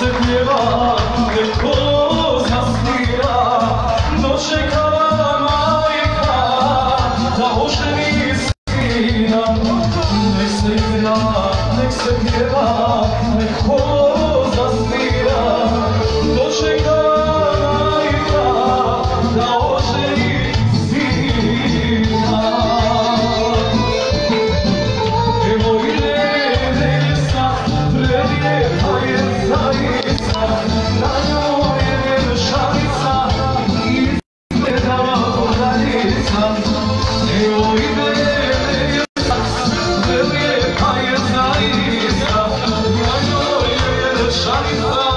se pjeva, nek ko zaspira, dočekala majka da oženi sina. Nek se igra, nek se pjeva, nek ko zaspira, dočekala majka da oženi sina. Evo ide nevjesta, prelijepa je zaista, na njoj je vjenčanica, izgleda daljica. Evo ide nevjesta, prelijepa je zaista, na njoj je vjenčanica.